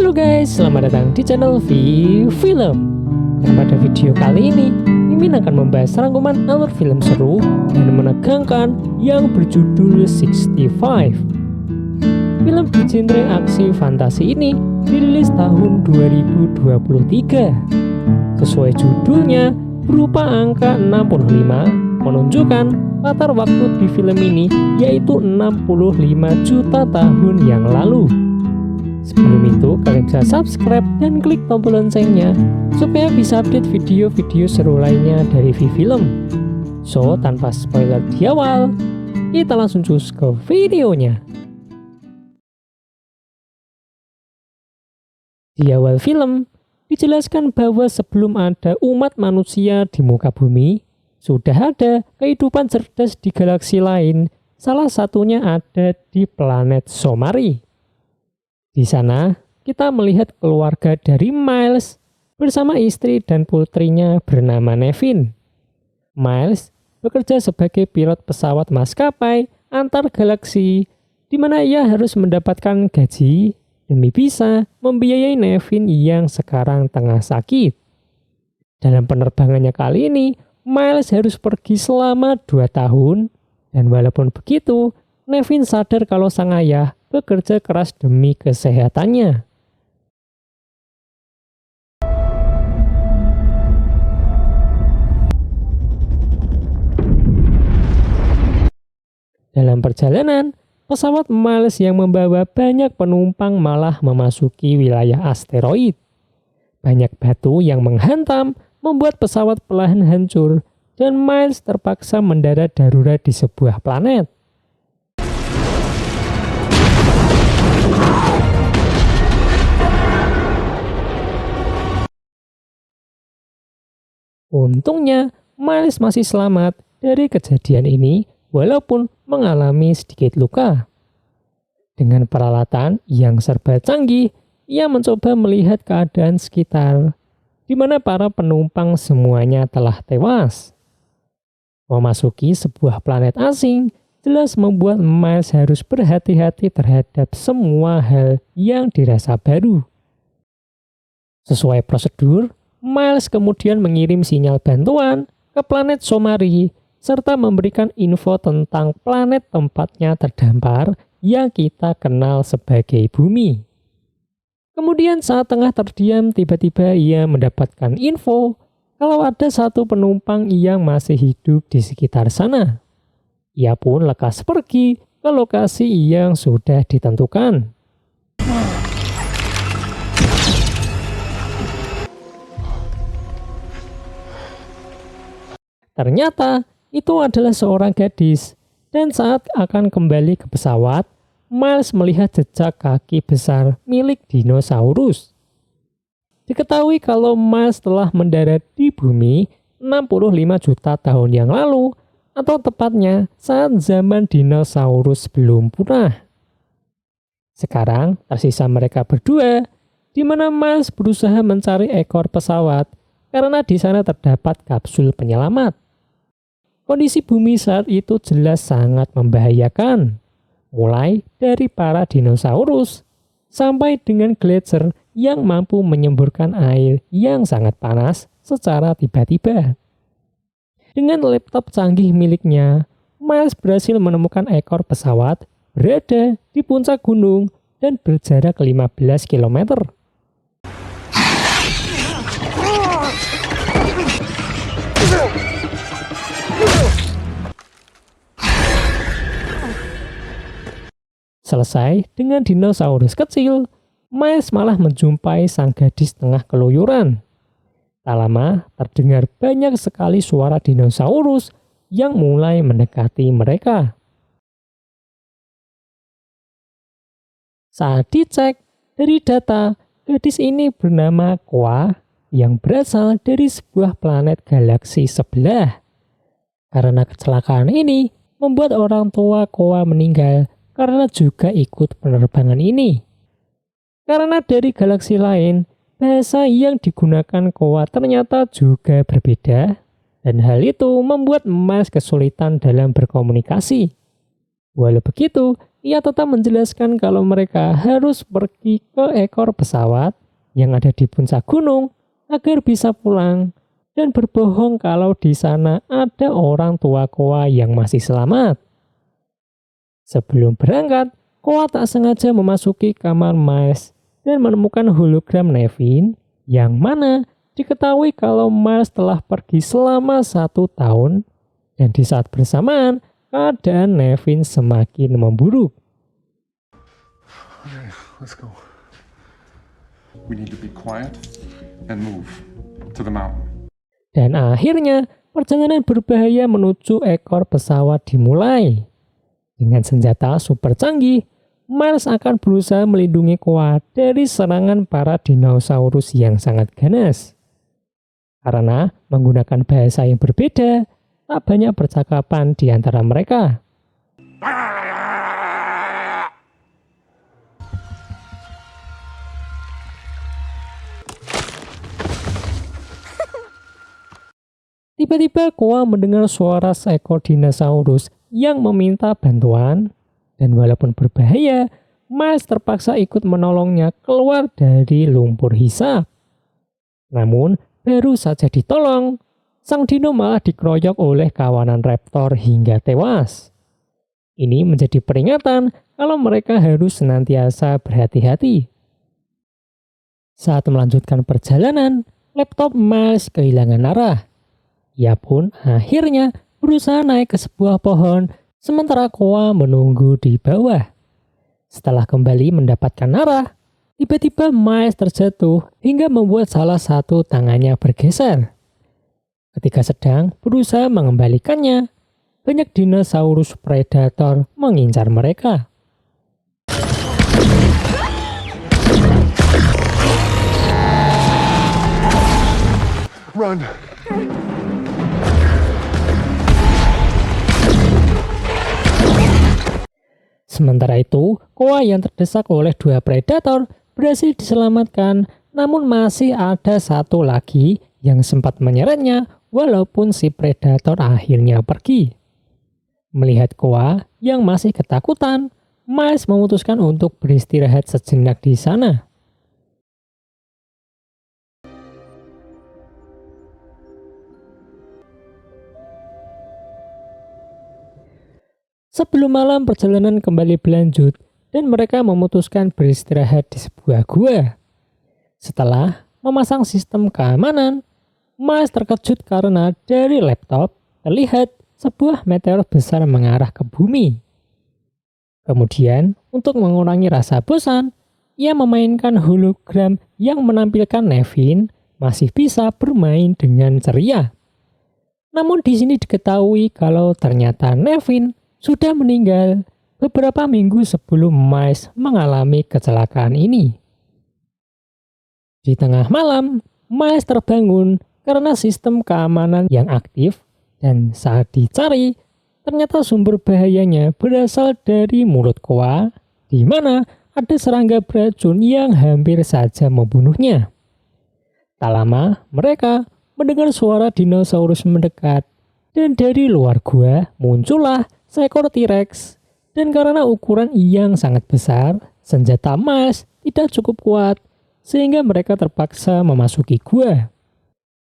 Halo guys, selamat datang di channel Film. Dan pada video kali ini, Mimin akan membahas rangkuman alur film seru dan menegangkan yang berjudul 65. Film bergenre aksi fantasi ini dirilis tahun 2023. Sesuai judulnya, berupa angka 65 menunjukkan latar waktu di film ini yaitu 65 juta tahun yang lalu. Sebelum itu, kalian bisa subscribe dan klik tombol loncengnya supaya bisa update video-video seru lainnya dari Film. So, tanpa spoiler di awal, kita langsung cus ke videonya. Di awal film, dijelaskan bahwa sebelum ada umat manusia di muka bumi, sudah ada kehidupan cerdas di galaksi lain, salah satunya ada di planet Somari. Di sana, kita melihat keluarga dari Miles bersama istri dan putrinya bernama Nevin. Miles bekerja sebagai pilot pesawat maskapai antar galaksi, di mana ia harus mendapatkan gaji demi bisa membiayai Nevin yang sekarang tengah sakit. Dalam penerbangannya kali ini, Miles harus pergi selama 2 tahun, dan walaupun begitu, Nevin sadar kalau sang ayah bekerja keras demi kesehatannya. Dalam perjalanan, pesawat Miles yang membawa banyak penumpang malah memasuki wilayah asteroid. Banyak batu yang menghantam membuat pesawat perlahan hancur dan Miles terpaksa mendarat darurat di sebuah planet. Untungnya, Miles masih selamat dari kejadian ini walaupun mengalami sedikit luka. Dengan peralatan yang serba canggih, ia mencoba melihat keadaan sekitar, di mana para penumpang semuanya telah tewas. Memasuki sebuah planet asing jelas membuat Miles harus berhati-hati terhadap semua hal yang dirasa baru. Sesuai prosedur, Miles kemudian mengirim sinyal bantuan ke planet Somari serta memberikan info tentang planet tempatnya terdampar yang kita kenal sebagai Bumi. Kemudian saat tengah terdiam, tiba-tiba ia mendapatkan info kalau ada satu penumpang yang masih hidup di sekitar sana. Ia pun lekas pergi ke lokasi yang sudah ditentukan. Ternyata itu adalah seorang gadis, dan saat akan kembali ke pesawat, Miles melihat jejak kaki besar milik dinosaurus. Diketahui kalau Miles telah mendarat di bumi 65 juta tahun yang lalu, atau tepatnya saat zaman dinosaurus belum punah. Sekarang tersisa mereka berdua, di mana Miles berusaha mencari ekor pesawat karena di sana terdapat kapsul penyelamat. Kondisi bumi saat itu jelas sangat membahayakan, mulai dari para dinosaurus sampai dengan gletser yang mampu menyemburkan air yang sangat panas secara tiba-tiba. Dengan laptop canggih miliknya, Miles berhasil menemukan ekor pesawat berada di puncak gunung dan berjarak 15 km. Selesai dengan dinosaurus kecil, Miles malah menjumpai sang gadis tengah keluyuran. Tak lama, terdengar banyak sekali suara dinosaurus yang mulai mendekati mereka. Saat dicek dari data, gadis ini bernama Koa yang berasal dari sebuah planet galaksi sebelah. Karena kecelakaan ini, membuat orang tua Koa meninggal karena juga ikut penerbangan ini. Karena dari galaksi lain, bahasa yang digunakan Koa ternyata juga berbeda, dan hal itu membuat Miles kesulitan dalam berkomunikasi. Walau begitu, ia tetap menjelaskan kalau mereka harus pergi ke ekor pesawat yang ada di puncak gunung agar bisa pulang dan berbohong kalau di sana ada orang tua Koa yang masih selamat. Sebelum berangkat, Koa tak sengaja memasuki kamar Miles dan menemukan hologram Nevin yang mana diketahui kalau Miles telah pergi selama 1 tahun dan di saat bersamaan keadaan Nevin semakin memburuk. Okay, let's go. We need to be quiet and move to the mountain. Dan akhirnya perjalanan berbahaya menuju ekor pesawat dimulai. Dengan senjata super canggih, Miles akan berusaha melindungi Koa dari serangan para dinosaurus yang sangat ganas. Karena menggunakan bahasa yang berbeda, tak banyak percakapan di antara mereka. Tiba-tiba Koa mendengar suara seekor dinosaurus yang meminta bantuan, dan walaupun berbahaya, Miles terpaksa ikut menolongnya keluar dari lumpur hisap. Namun, baru saja ditolong, sang dino malah dikeroyok oleh kawanan raptor hingga tewas. Ini menjadi peringatan kalau mereka harus senantiasa berhati-hati. Saat melanjutkan perjalanan, laptop Miles kehilangan arah. Ia pun akhirnya berusaha naik ke sebuah pohon, sementara Koa menunggu di bawah. Setelah kembali mendapatkan arah, tiba-tiba Miles terjatuh hingga membuat salah satu tangannya bergeser. Ketika sedang berusaha mengembalikannya, banyak dinosaurus predator mengincar mereka. Run! Sementara itu, Koa yang terdesak oleh 2 predator berhasil diselamatkan, namun masih ada satu lagi yang sempat menyeretnya walaupun si predator akhirnya pergi. Melihat Koa yang masih ketakutan, Miles memutuskan untuk beristirahat sejenak di sana. Sebelum malam, perjalanan kembali berlanjut dan mereka memutuskan beristirahat di sebuah gua. Setelah memasang sistem keamanan, Miles terkejut karena dari laptop terlihat sebuah meteor besar mengarah ke bumi. Kemudian, untuk mengurangi rasa bosan, ia memainkan hologram yang menampilkan Nevin masih bisa bermain dengan ceria. Namun di sini diketahui kalau ternyata Nevin sudah meninggal beberapa minggu sebelum Miles mengalami kecelakaan ini. Di tengah malam, Miles terbangun karena sistem keamanan yang aktif, dan saat dicari, ternyata sumber bahayanya berasal dari mulut Koa, di mana ada serangga beracun yang hampir saja membunuhnya. Tak lama, mereka mendengar suara dinosaurus mendekat, dan dari luar gua muncullah seekor T-Rex, dan karena ukuran yang sangat besar, senjata Miles tidak cukup kuat, sehingga mereka terpaksa memasuki gua.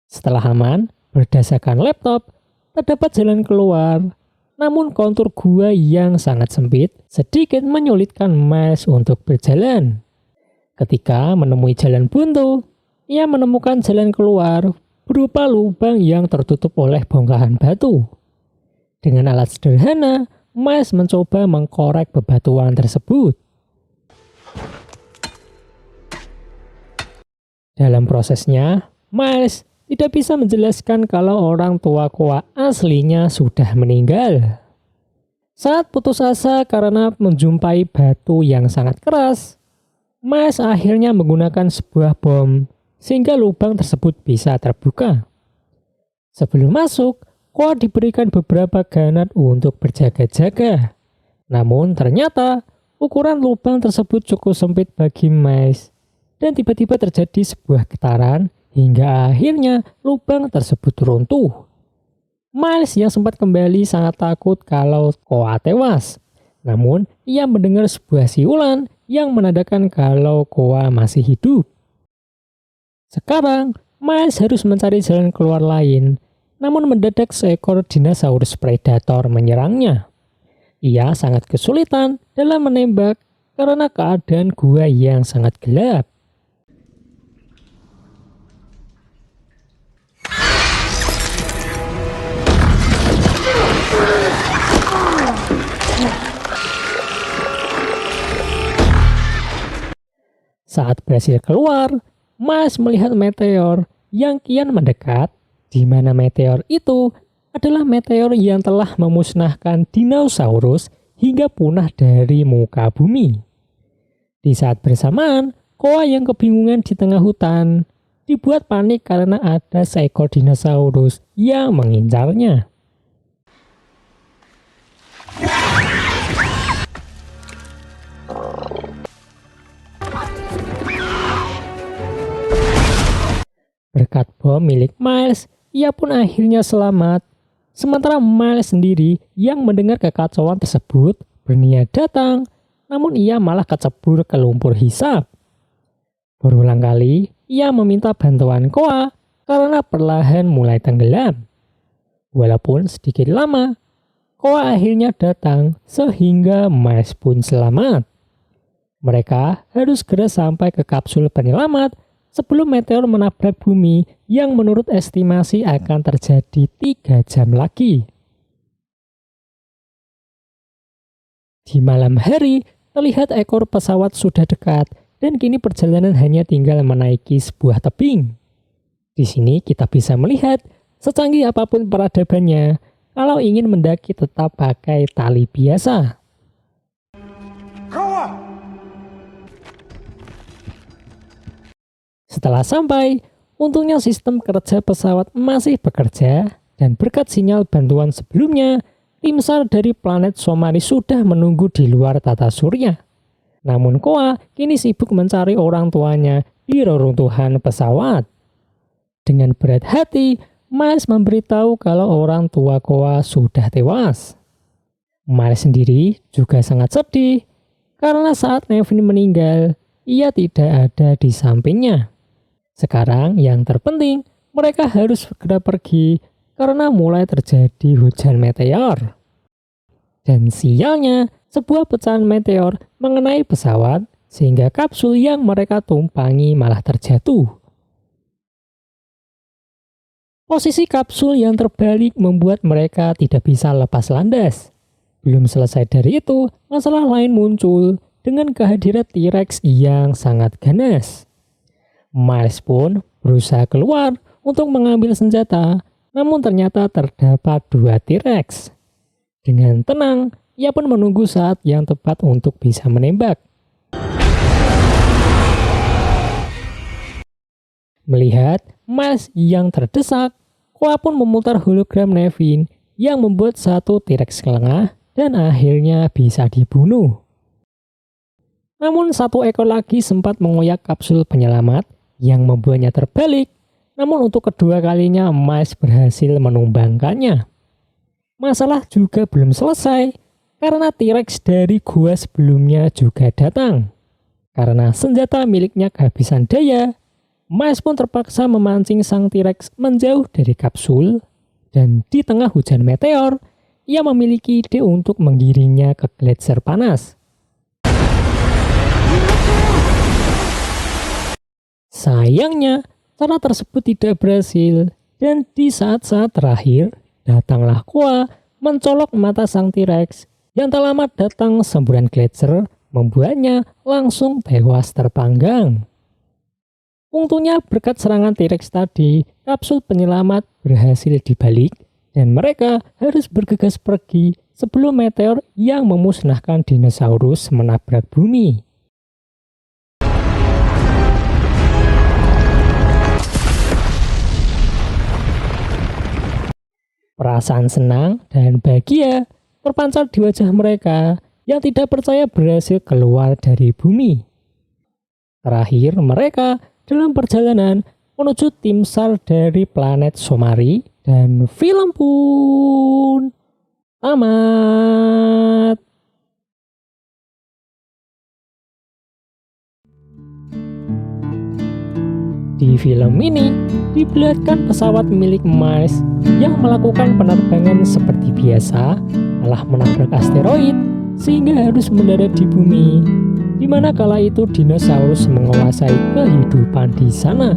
Setelah aman, berdasarkan laptop, terdapat jalan keluar, namun kontur gua yang sangat sempit sedikit menyulitkan Miles untuk berjalan. Ketika menemui jalan buntu, ia menemukan jalan keluar berupa lubang yang tertutup oleh bongkahan batu. Dengan alat sederhana, Miles mencoba mengkorek bebatuan tersebut. Dalam prosesnya, Miles tidak bisa menjelaskan kalau orang tua Koa aslinya sudah meninggal. Saat putus asa karena menjumpai batu yang sangat keras, Miles akhirnya menggunakan sebuah bom sehingga lubang tersebut bisa terbuka. Sebelum masuk, Koa diberikan beberapa granat untuk berjaga-jaga. Namun ternyata ukuran lubang tersebut cukup sempit bagi Miles, dan tiba-tiba terjadi sebuah getaran hingga akhirnya lubang tersebut runtuh. Miles yang sempat kembali sangat takut kalau Koa tewas. Namun, ia mendengar sebuah siulan yang menandakan kalau Koa masih hidup. Sekarang, Miles harus mencari jalan keluar lain. Namun mendadak seekor dinosaurus predator menyerangnya. Ia sangat kesulitan dalam menembak karena keadaan gua yang sangat gelap. Saat berhasil keluar, Miles melihat meteor yang kian mendekat, di mana meteor itu adalah meteor yang telah memusnahkan dinosaurus hingga punah dari muka bumi. Di saat bersamaan, Koa yang kebingungan di tengah hutan dibuat panik karena ada seekor dinosaurus yang mengincarnya. Berkat bom milik Miles, ia pun akhirnya selamat. Sementara Miles sendiri yang mendengar kekacauan tersebut berniat datang, namun ia malah kecebur ke lumpur hisap. Berulang kali, ia meminta bantuan Koa karena perlahan mulai tenggelam. Walaupun sedikit lama, Koa akhirnya datang sehingga Miles pun selamat. Mereka harus segera sampai ke kapsul penyelamat sebelum meteor menabrak bumi yang menurut estimasi akan terjadi 3 jam lagi. Di malam hari, terlihat ekor pesawat sudah dekat dan kini perjalanan hanya tinggal menaiki sebuah tebing. Di sini kita bisa melihat secanggih apapun peradabannya, kalau ingin mendaki tetap pakai tali biasa. Setelah sampai, untungnya sistem kerja pesawat masih bekerja dan berkat sinyal bantuan sebelumnya, tim SAR dari planet Somari sudah menunggu di luar tata surya. Namun Koa kini sibuk mencari orang tuanya di reruntuhan pesawat. Dengan berat hati, Miles memberitahu kalau orang tua Koa sudah tewas. Miles sendiri juga sangat sedih karena saat Nevin meninggal, ia tidak ada di sampingnya. Sekarang yang terpenting, mereka harus segera pergi karena mulai terjadi hujan meteor. Dan sialnya, sebuah pecahan meteor mengenai pesawat sehingga kapsul yang mereka tumpangi malah terjatuh. Posisi kapsul yang terbalik membuat mereka tidak bisa lepas landas. Belum selesai dari itu, masalah lain muncul dengan kehadiran T-Rex yang sangat ganas. Miles pun berusaha keluar untuk mengambil senjata, namun ternyata terdapat 2 T-Rex. Dengan tenang, ia pun menunggu saat yang tepat untuk bisa menembak. Melihat Miles yang terdesak, Koa pun memutar hologram Nevin yang membuat satu T-Rex lengah dan akhirnya bisa dibunuh. Namun satu ekor lagi sempat mengoyak kapsul penyelamat yang membuatnya terbalik, namun untuk kedua kalinya Miles berhasil menumbangkannya. Masalah juga belum selesai, karena T-Rex dari gua sebelumnya juga datang. Karena senjata miliknya kehabisan daya, Miles pun terpaksa memancing sang T-Rex menjauh dari kapsul, dan di tengah hujan meteor, ia memiliki ide untuk menggiringnya ke gletser panas. Sayangnya, cara tersebut tidak berhasil, dan di saat-saat terakhir, datanglah Koa mencolok mata sang T-Rex yang tak lama datang semburan gletser, membuatnya langsung tewas terpanggang. Untungnya berkat serangan T-Rex tadi, kapsul penyelamat berhasil dibalik, dan mereka harus bergegas pergi sebelum meteor yang memusnahkan dinosaurus menabrak bumi. Perasaan senang dan bahagia terpancar di wajah mereka yang tidak percaya berhasil keluar dari bumi. Terakhir, mereka dalam perjalanan menuju tim SAR dari planet Somari dan film pun tamat. Di film ini diperlihatkan pesawat milik Miles yang melakukan penerbangan seperti biasa malah menabrak asteroid sehingga harus mendarat di bumi, di mana kala itu dinosaurus menguasai kehidupan di sana.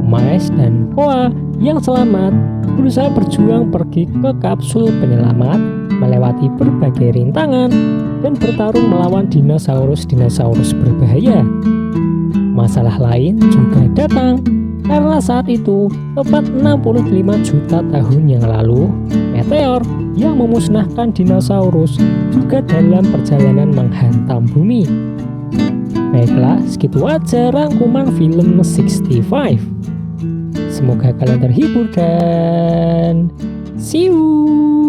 Miles dan Koa yang selamat berusaha berjuang pergi ke kapsul penyelamat, melewati berbagai rintangan dan bertarung melawan dinosaurus berbahaya. Masalah lain juga datang karena saat itu tepat 65 juta tahun yang lalu, meteor yang memusnahkan dinosaurus juga dalam perjalanan menghantam bumi. Baiklah, segitu aja rangkuman film 65. Semoga kalian terhibur dan see you.